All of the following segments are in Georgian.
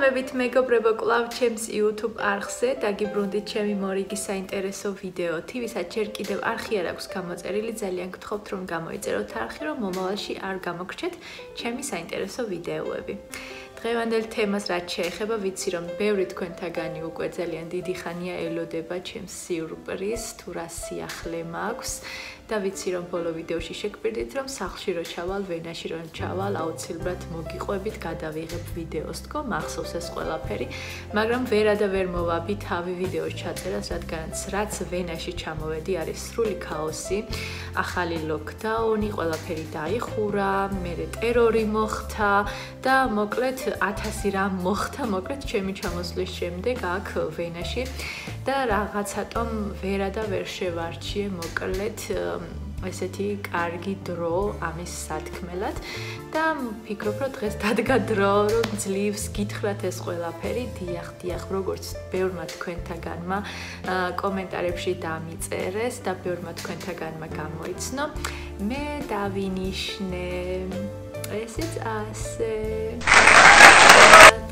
მოგესალმებით მეგობრებო, კლავ ჩემს YouTube არხზე დაგიბრუნდით ჩემი მორიგი საინტერესო ვიდეოთი, ვისაც ჯერ კიდევ არხი არ აქვს გამოწერილი, ძალიან გთხოვთ რომ გამოიწეროთ არხი, რომ მომავალში არ გამოგრჩეთ ჩემი საინტერესო ვიდეოები. დღევანდელ თემას რაც შეეხება, ვიცი რომ ბევრი თქვენთაგანი უკვე ძალიან დიდი ხანია ელოდება ჩემს სიურპრიზს, თუ რა სიახლე მაქვს. და ვიცი რომ ბოლო ვიდეოში შეგპირდით რომ სახლში რო ჩავალ, ვენაში რო ჩავალ, აუცილებლად მოგიყვებით, გადავიღებ ვიდეოს თქო, მახსოვს ეს ყველაფერი, მაგრამ ვერა და ვერ მოვაბი თავი ვიდეოს ჩაწერას, რადგანაც რაც ვენაში ჩამოვედი არის სრული ქაოსი, ახალი ლოკდაუნი, ყველაფერი დაიხურა, მერე ტერორი მოხდა და მოკლედ 1000 რამ მოხდა, მოკლედ ჩემი ჩამოსვლის შემდეგ აქ ვენაში და რაღაცატომ ვერა და ვერ შევარჩიე მოკლედ ესეთი კარგი დრო ამის სათქმელად და ვფიქრობ რომ დღეს დადგა დრო რომ ძლივს გითხრათ ეს ყველაფერი დიახ როგორც ბევრმა თქვენთაგანმა კომენტარებში დამიწერეს და ბევრმა თქვენთაგანმა გამოიცნო მე დავინიშნე ესეც ასე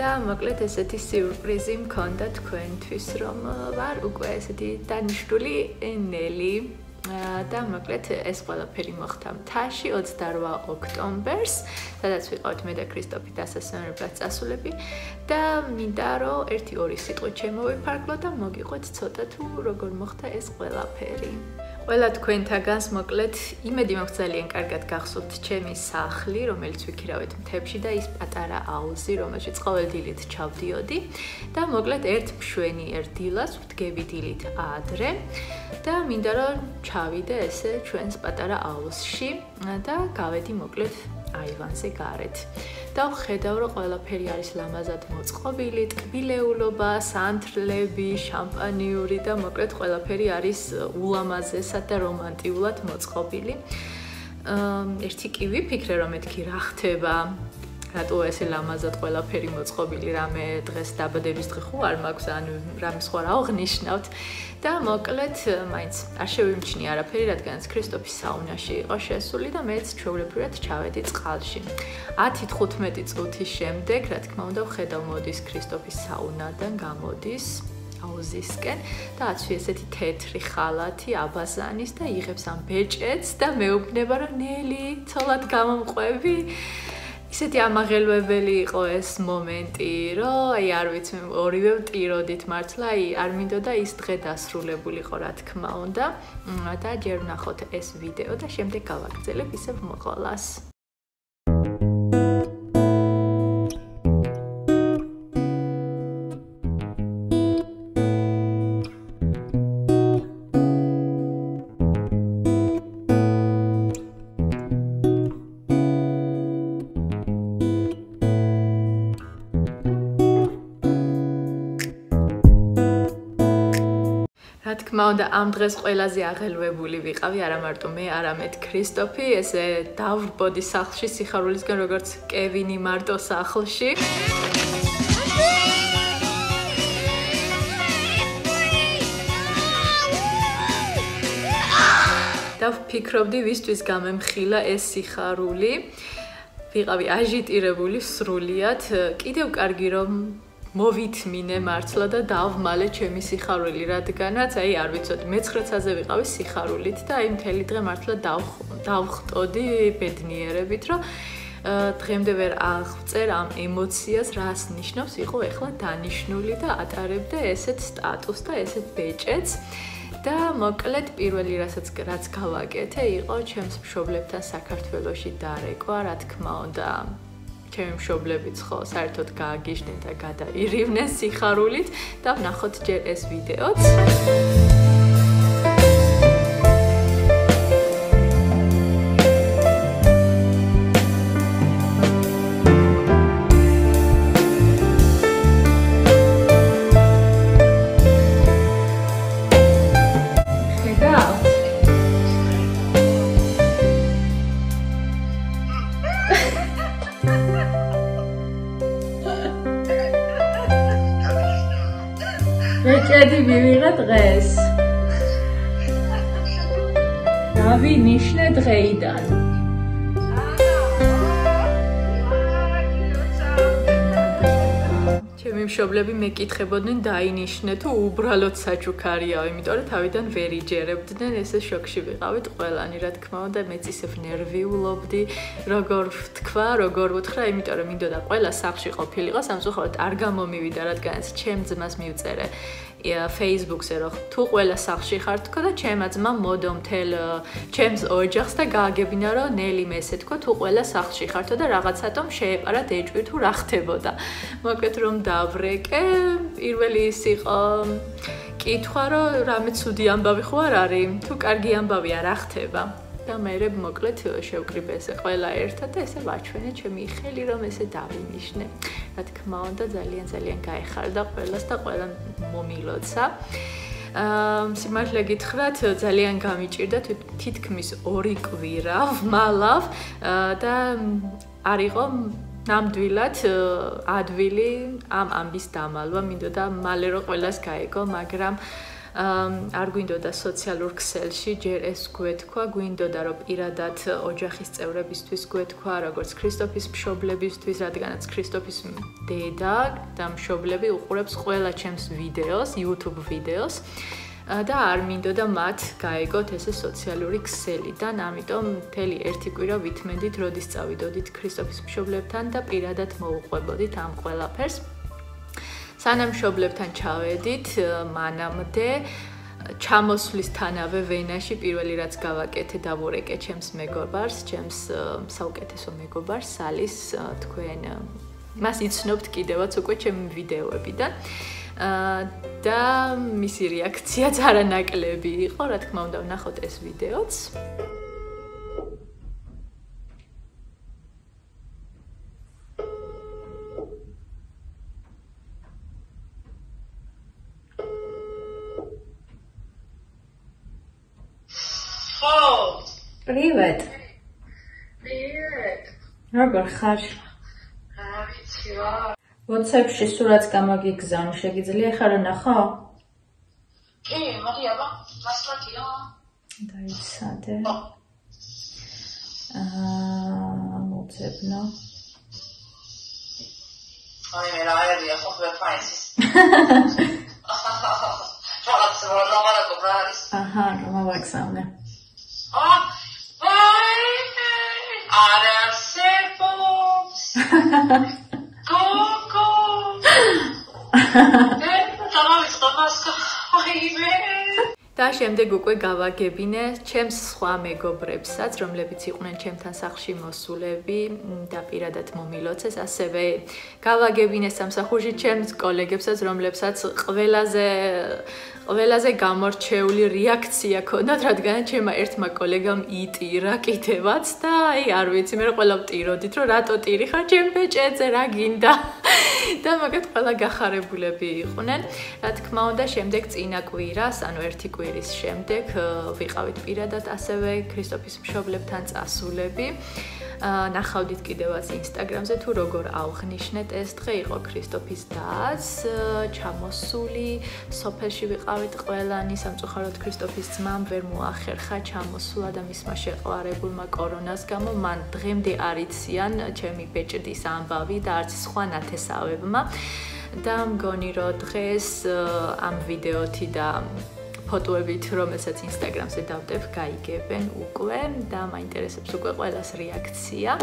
და მოკლედ ესეთი სიურპრიზი მქონდა თქვენთვის რომ ვარ უკვე ესეთი დანიშნული ნელი და მოკლედ ეს ყველაფერი მოხდა მთაში 28 ოქტომბერს, სადაც ვიყავით მე და ქრისტოფი დასასვენებლად წასულები და მინდა რომ 1-2 სიტყვით შემოვიფარგლო და მოგიყვეთ ცოტა თუ როგორ მოხდა ეს ყველაფერი. ყველა თქვენთაგანს მოკლედ იმედი მაქვს ძალიან კარგად გახსოვთ ჩემი სახლი, რომელიც ვიქირავეთ მთებში და ის პატარა აუზი, რომელშიც ყოველ დილით ჩავდიოდი და მოკლედ ერთ მშვენიერ დილას ვდგები დილით ადრე და მინდა რომ ჩავიდე ესე ჩვენს პატარა აუზში და გავედი მოკლედ აივანზე გარეთ. და ვხედავ რომ ყველაფერი არის ლამაზად მოწყობილი, ტკბილეულობა, სანთლები, შამპანიური და მოკლედ ყველაფერი არის ულამაზესად და რომანტიულად მოწყობილი. ერთი კი ვიფიქრე რომ მეთქი რა ხდება რატო ესე ლამაზად ყველაფერი მოწყობილი რამე დღეს დაბადების დღე ხო არ მაქვს ან რამე სხვა რა აღნიშნავთ და მოკლედ მაინც არ შევიმჩნი არაფერი რადგანაც ქრისტოფის საუნაში იყო შესული და მეც ჩვეულებრივად ჩავედი წყალში 10-15 წუთის შემდეგ რა თქმა უნდა ვხედავ მოდის ქრისტოფის საუნადან გამოდის აუზისკენ და აცვი ესეთი თეთრი ხალათი აბაზანის და იღებს ამ ბეჭედს და მეუბნება რომ ნელი ცოლად გამომყვები ისეთი ამაღელვებელი იყო ეს მომენტი, რომ აი არ ვიცი, ორივე ვტიროდით მართლა, აი არ მინდოდა ის დღე დასრულებულიყო, რა თქმა უნდა. და ჯერ ვნახოთ ეს ვიდეო და შემდეგ გავაგრძელებ ისევ მოყოლას. რა თქმა უნდა ამ დღეს ყველაზე აღელვებული ვიყავი არა მარტო მე არამედ ქრისტოფი ესე დავრბოდი სახლში სიხარულისგან როგორც კევინი მარტო სახლში და ვფიქრობდი ვისთვის გამემხილა ეს სიხარული ვიყავი აჟიტირებული სრულიად კიდევ კარგი რომ მოვითმინე მართლა და დავმალე ჩემი სიხარული რადგანაც აი არ ვიცოდი მე-9-ზე ვიყავი სიხარულით და აი მთელი დღე მართლა დავხტოდი ბედნიერებით რომ დღემდე ვერ აღწერ ამ ემოციას რას ნიშნავს იყო ეხლა დანიშნული და ატარებდა ესეთ სტატუსს და ესეთ ბეჭედს და მოკლედ პირველი რაც გავაკეთე იყო ჩემს მშობლებთან საქართველოში დარეკვა რა თქმა უნდა ჩემი მშობლებიც ხო საერთოდ გააგიჟდნენ და გადაირივნეს სიხარულით და ვნახოთ ჯერ ეს ვიდეოც ბეჭედი მივიღე დღეს. დავინიშნე დღეიდან. ჩემი მშობლები მეკითხებოდნენ დაინიშნე თუ უბრალოდ საჩუქარიაო, იმიტომ რომ თავიდან ვერ იჯერებდნენ, ესე შოკში ვიყავით ყველანი, რა თქმა უნდა, მეც ისევ ნერვიულობდი, როგორ ვთქვა, როგორ ვუთხრა, იმიტომ რომ მინდოდა ყველა სახლში ყოფილიყო, სამწუხაროდ არ გამომივიდა, რადგანაც ჩემ ძმას მივწერე Facebook-ზე რომ თუ ყველა სახლში ხარ თქო და ჩემმა ძმამ მოდომ მთელ ჩემს ოჯახს და გააგებინა რომ ნელი მესე თქო თუ ყველა სახლში ხართო და რაღაცათომ შეეპარა დეჭვი თუ რა ხდებოდა. მოკლედ რომ დავრეკე, პირველი ის იყო კითხვა რომ რამე ცუდი ამბავი ხო არ არის, თუ კარგი ამბავია რა ხდება. და მე მოკლედ შევკრიბე ესე ყველა ერთად და ესე ვაჩვენე ჩემი ხელი რომ ესე დავინიშნე. რა თქმა უნდა ძალიან გაეხარდა ყველას და ყველა მომილოცა. სიმართლე გითხრათ, ძალიან გამიჭირდა თითქმის 2 კვირა ვმალავ და არისო ნამდვილად ადვილი ამ ამბის დამალვა, მინდოდა მალე რომ ყველას გაეგო, მაგრამ არ გვინდოდა სოციალურ ქსელში ჯერ ეს გვეთქვა, გვინდოდა რომ პირადად ოჯახის წევრებისთვის გვეთქვა, როგორც ქრისტოფის მშობლებისთვის, რადგანაც ქრისტოფის დედა და მშობლები უყურებს ყველა ჩემს ვიდეოს, YouTube ვიდეოს და არ მინდოდა მათ გაეგოთ ესე სოციალური ქსელიდან, ამიტომ მთელი 1 კვირა ვითმენდით, როდის წავიდოდით ქრისტოფის მშობლებთან და პირადად მოუყვებოდით ამ ყველაფერს. სანამ მშობლებთან ჩავედით, მანამდე ჩამოსვლისთანავე ვენაში პირველი რაც გავაკეთე, დავურეკე ჩემს მეგობარს, ჩემს საუკეთესო მეგობარს, სალის, თქვენ მას იცნობთ კიდევაც უკვე ჩემი ვიდეოებიდან. და მისი რეაქციაც არანაკლები იყო, რა თქმა უნდა, ვნახოთ ეს ვიდეოც. Привет. Привет. როგორ ხარ? რა ვიცი რა. WhatsApp-ში სურათს გამოგიგზავნე, შეგიძლია ხარ ნახო? კი, მარია, მასმათია. დაიცადე. მოძებნო. აი მე რა არია, ხო ვერ ფაინს. რაღაც რა გობრის. აჰა, გამოვაგზავნე. Arasepos. Coco. და შემდეგ უკვე გავაგებინე ჩემს სხვა მეგობრებსაც, რომლებიც იყვნენ ჩემთან სახლში მოსულები და პირადად მომილოცეს, ასევე გავაგებინე სამსახურში ჩემს კოლეგებსაც, რომლებსაც ყველაზე გამორჩეული რეაქცია ჰქონდათ, რადგან ჩემმა ერთმა კოლეგამ იტირა კიდევაც და აი არ ვიცი, მე ყველა ვტიროდით, რომ რატო ტირი ხარ ჩემ ბეჭედზე, რა გინდა? და მაგათ ყველა გახარებულები იყვნენ. რა თქმა უნდა, შემდეგ წინა კვირას, ანუ 1 კვირის შემდეგ ვიყავით პირადად ასევე ქრისტოფის მშობლებთან წასულები. ნახავდით კიდევაც Instagram-ზე თუ როგორ ავღნიშნეთ ეს დღე, იყო ქრისტოფის დას, ჩამოსული, სოფელში ვიყავით ყველანი, სამწუხაროდ ქრისტოფის ძმამ ვერ მოახერხა ჩამოსულა და მისმა შეყვარებულმა კორონას გამო მან დღემდე არ იციან ჩემი ბეჭდის ამბავი და არც სხვა ნათესავებმა და მგონი რომ დღეს ამ ვიდეოთი და ფოტოებით, რომელსაც Instagram-ზე დავდებ, გაიგებენ უკვე და მაინტერესებს უკვე ყველას რეაქცია.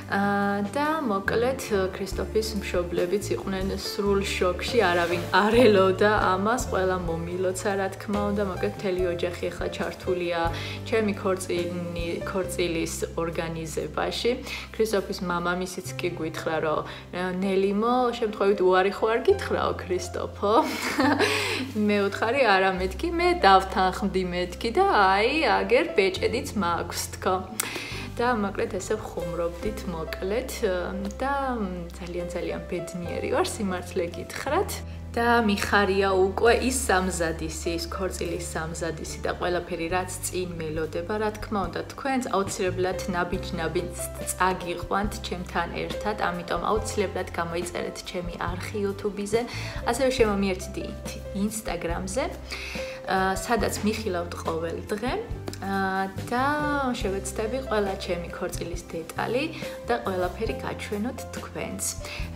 და მოკლედ ქრისტოფის მშობლებიც იყვნენ სრულ შოკში, არავინ არ ელოდა ამას, ყველა მომილოცა, რა თქმა უნდა, მოკლედ მთელი ოჯახი ახლა ჩართულია ჩემი ქორწილის ორგანიზებაში. ქრისტოფის მამამისიც კი გითხრა, რომ ნელიმო, შემთხვევით უარი ხო არ გითხრაო ქრისტოფო? მე ვთხარი, არა მეთქი, მე დავთანხმდი მეთქი და აი, აგერ ბეჭედიც მაქვს თქო. და მოკლედ ესე ვხუმრობდით მოკლედ და ძალიან ბედნიერი ვარ, სიმართლე გითხრათ. და მიხარია უკვე ის სამზადისი, ის ქორწილის სამზადისი და ყველაფერი რაც წინ მელოდება, რა თქმა უნდა, თქვენც აუცილებლად ნაბიჯ-ნაბიჯ წაგიყვანთ ჩემთან ერთად, ამიტომ აუცილებლად გამოიწერეთ ჩემი არხი YouTube-ზე, ასევე შემომიერთდით Instagram-ზე. სადაც მიხილავთ ყოველ დღე და შევეცდები ყველა ჩემი ქორწილის დეტალი და ყველაფერი გაჩვენოთ თქვენს.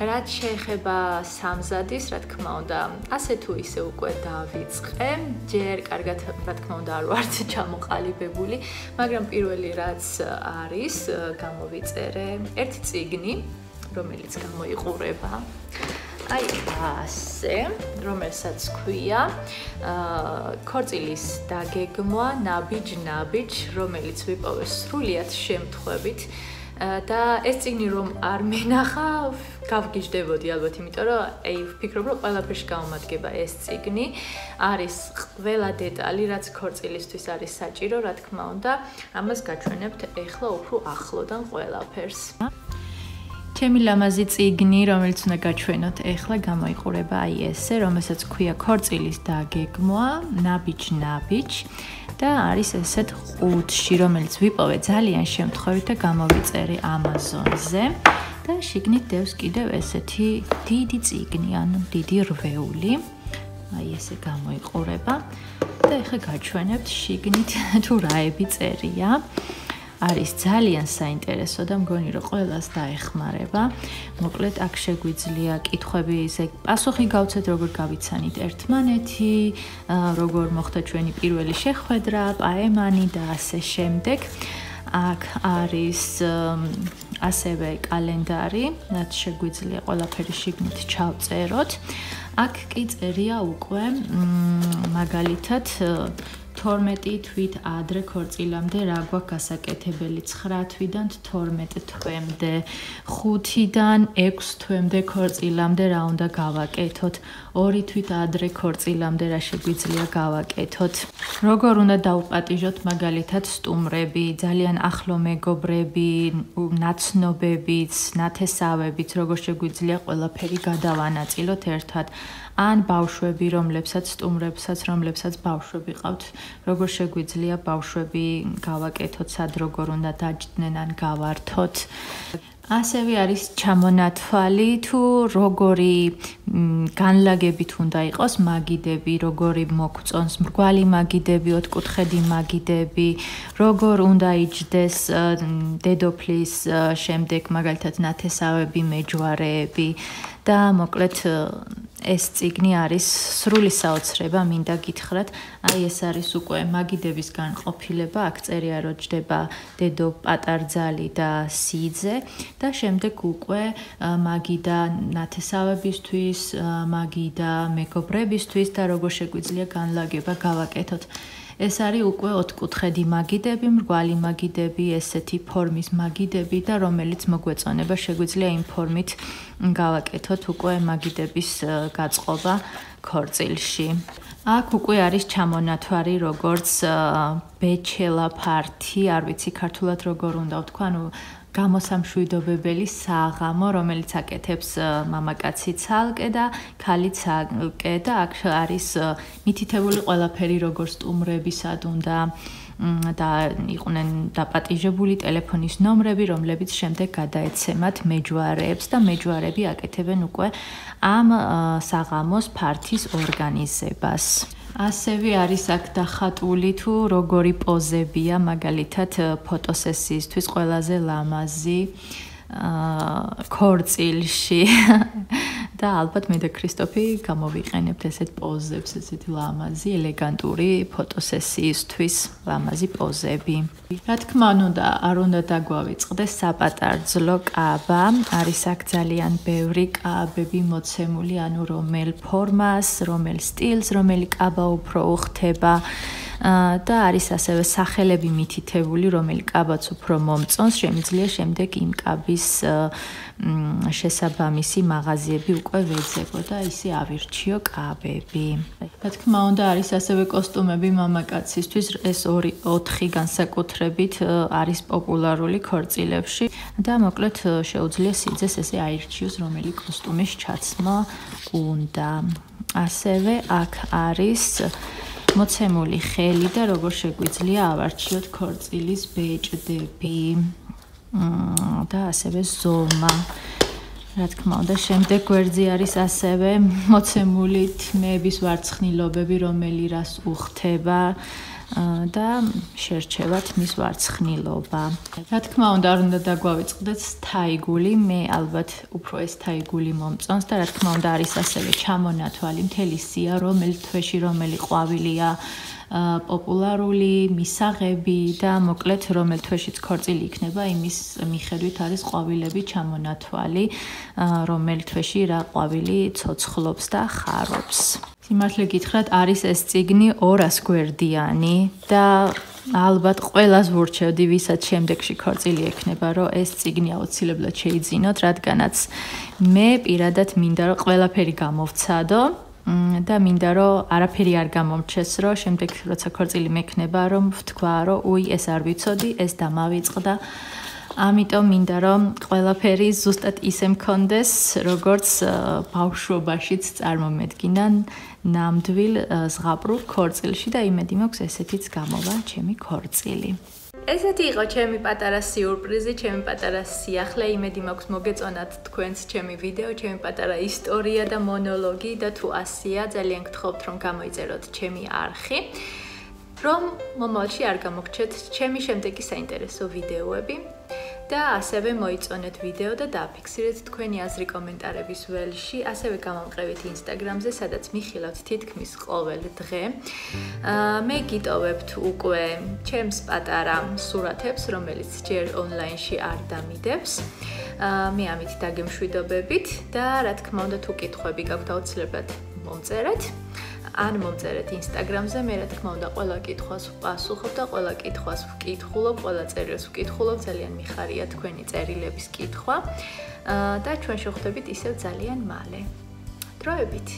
რაც შეეხება სამზადის, რა თქმა უნდა, ასე თუ ისე უკვე დავიწყე. ჯერ კარგად, რა თქმა უნდა, არ ვართ ჩამოყალიბებული, მაგრამ პირველი რაც არის, გამოვიწერე ერთი წიგნი, რომელიც გამოიყურება. აი ასე, რომელსაც ქვია ქორწილის დაგეგმვა ნაბიჯ, რომელიც ვიპოვე სრულიად შემთხვევით და ეს წიგნი რომ არ მენახა, გავგიჟდებოდი ალბათ, იმიტომ რომ ვფიქრობ, რომ ყველაფერში გამომადგება ეს წიგნი. არის ყველა დეტალი, რაც ქორწილისთვის არის საჭირო, რა თქმა უნდა, ამას გაჩვენებთ ეხლა უფრო ახლოდან ყველაფერს. ჩემი ლამაზი წიგნი, რომელიც უნდა გაჩვენოთ ეხლა, გამოიყურება აი ესე, რომელსაც ქვია ქორწილის დაგეგმვა, ნაბიჯ და არის ესეთ ყუთში, რომელიც ვიპოვე ძალიან შემთხვევით და გამოვიწერე Amazon-ზე და შიგნით დევს კიდევ ესეთი დიდი წიგნი, ანუ დიდი რვეული. აი ესე გამოიყურება და ეხლა გაჩვენებთ შიგნით თუ რაები წერია. არის ძალიან საინტერესო და მგონი რომ ყველას დაეხმარება. მოკლედ აქ შეგვიძლია კითხვები ისე პასუხი გავცეთ, როგორ გავიცანით ერთმანეთი, როგორ მოხდა ჩვენი პირველი შეხვედრა, პაემანი და ასე შემდეგ. აქ არის ასევე კალენდარი, რაც შეგვიძლია ყველაფერი შიგნით ჩავწეროთ. აქ კი წერია უკვე მაგალითად 12 თვით ადრე ქორწილამდე რა გვაქვს გასაკეთებელი, 9 თვიდან 12 თვემდე, 5-დან 6 თვემდე ქორწილამდე რა უნდა გავაკეთოთ, 2 თვით ადრე ქორწილამდე რა შეგვიძლია გავაკეთოთ, როგორ უნდა დავუპატიჟოთ მაგალითად სტუმრები, ძალიან ახლო მეგობრები, ნაცნობებიც, ნათესავებიც, როგორ შეგვიძლია ყველაფერი გადავანაწილოთ ერთად. ან ბავშვები, რომლებსაც სტუმრებსაც, რომლებსაც ბავშვები ყავთ, როგორ შეგვიძლია ბავშვები გავაკეთოთ, სად როგორ უნდა დაჯდნენ ან გავართოთ. ასევე არის ჩამონათვალი თუ როგორი განლაგებით უნდა იყოს მაგიდები, როგორი მოგწონს მრგვალი მაგიდები, ოთხკუთხედი მაგიდები, როგორ უნდა იჯდეს დედოფლის შემდეგ მაგალითად ნათესავები, მეჯვარეები და მოკლედ ეს წიგნი არის სრული საოცრება, მინდა გითხრათ. აი ეს არის უკვე მაგიდების განყოფილება, აქ წერია რომ ჯდება დედო, პატარძალი და სიძე და შემდეგ უკვე მაგიდა ნათესავებისთვის, მაგიდა მეგობრებისთვის და როგორ შეგვიძლია განლაგება გავაკეთოთ. ეს არის უკვე ოთხკუთხედი მაგიდები, მრგვალი მაგიდები, ესეთი ფორმის მაგიდები და რომელიც მოგვეწონება შეგვიძლია იმ ფორმით გავაკეთოთ უკვე მაგიდების გაწყობა ქორწილში. აქ უკვე არის ჩამონათვარი როგორც ბეჩელა ფართი, არ ვიცი ქართულად როგორ უნდა ვთქვა, ანუ გამოსამშვიდობებელი საღამო, რომელიც აკეთებს მამაკაცი ცალკე და ქალი ცალკე და აქ არის მითითებული ყველაფერი როგორც სტუმრებისად უნდა და იყვნენ დაპატიჟებული ტელეფონის ნომრები, რომლებიც შემდეგ გადაეცემათ მეჯვარეებს და მეჯვარეები აკეთებენ უკვე ამ საღამოს ფართის ორგანიზებას. ასევე არის აქ დახატული თუ როგორი პოზებია, მაგალითად ფოტოსესიისთვის ყველაზე ლამაზი ქორწილში და ალბათ მე და ქრისტოფი გამოვიყენებთ ესეთ პოზებს, ესეთი ლამაზი, ელეგანტური ფოტოსესიისთვის ლამაზი პოზები. რა თქმა უნდა, არ უნდა დაგვავიწყდეს საპატარძლო კაბა, არის აქ ძალიან ბევრი კაბები მოცემული, ანუ რომელ ფორმას, რომელ სტილს, რომელი კაბა უფრო უხდება. და არის ასევე სახელები მითითებული, რომელი კაბაც უფრო მომწონს, შემიძლია შემდეგ იმ კაბის შესაბამისი მაღაზიები უკვე ვეძებო და ისე ავირჩიო კაბები. რა თქმა უნდა, არის ასევე კოსტუმები მამაკაცისთვის, ეს 4 განსაკუთრებით არის პოპულარული ქორწილებში და მოკლედ შეუძლია სიძეს ესე აირჩიოს, რომელი კოსტუმის ჩაცმა უნდა. ასევე აქ არის მოცემული ხელი და როგორ შეგვიძლია ავარჩიოთ ქორწილის ბეჭდები და ასევე ზომა. რა თქმა უნდა, შემდეგ გვერდზე არის ასევე მოცემული თმების ვარცხნილობები, რომელი რას უხდება და შერჩევა თმის ვარცხნილობა. რა თქმა უნდა, არ უნდა დაგვავიწყდეთ თაიგული, მე ალბათ უფრო ეს თაიგული მომწონს და რა თქმა უნდა არის ასევე ჩამონათვალი მთელი სია, რომელი თვეში რომელი ყვავილია პოპულარული, მისაღები და მოკლედ რომელ თვეშიც ქორწილი იქნება, იმის მიხედვით არის ყვავილები ჩამონათვალი, რომელ თვეში რა ყვავილი ცოცხლობს და ხარობს. სიმართლე გითხრათ, არის ეს წიგნი 200 გვერდიანი და ალბათ ყველას ვურჩევდი, ვისაც შემდეგში ქორწილი ექნება, რომ ეს წიგნი აუცილებლად შეიძინოთ, რადგანაც მე პირადად მინდა, რომ ყველაფერი გამოვცადო და მინდა, რომ არაფერი არ გამომრჩეს, რომ შემდეგ როცა ქორწილი მექნება, რომ ვთქვა, რომ უი, ეს არ ვიცოდი, ეს დამავიწყდა. ამიტომ მინდა, რომ ყველაფერი ზუსტად ისე მქონდეს, როგორც ბავშვობაშიც წარმომედგინა ნამდვილ ზღაპრულ ქორწილში და იმედი მაქვს ესეთიც გამოვა ჩემი ქორწილი. ესეთი იყო ჩემი პატარა სიურპრიზი, ჩემი პატარა სიახლე, იმედი მაქვს მოგეწონათ თქვენს ჩემი ვიდეო, ჩემი პატარა ისტორია და მონოლოგი და თუ ასია, ძალიან გთხოვთ რომ გამოიწეროთ ჩემი არხი, რომ მომავალში არ გამოგჩეთ ჩემი შემდეგი საინტერესო ვიდეოები და ასევე მოიწონეთ ვიდეო და დააფიქსირეთ თქვენი აზრი კომენტარების ველში, ასევე გამომყევით Instagram-ზე, სადაც მიხილავთ თითქმის ყოველ დღე. მე გიტოვებთ უკვე ჩემს პატარა სურათებს, რომელიც ჯერ ონლაინში არ დამიდევს. მე ამით დაგემშვიდობებით და რა თქმა უნდა თუ კითხვები გაქვთ აუცილებლად მომწერეთ. ან მომწერეთ Instagram-ზე, მე რა თქმა უნდა ყველა კითხვას ვპასუხობ და ყველა კითხვას ვკითხულობ, ყველა წერილს ვკითხულობ, ძალიან მიხარია თქვენი წერილების კითხვა და ჩვენ შევხვდებით ისევ ძალიან მალე. დროებით.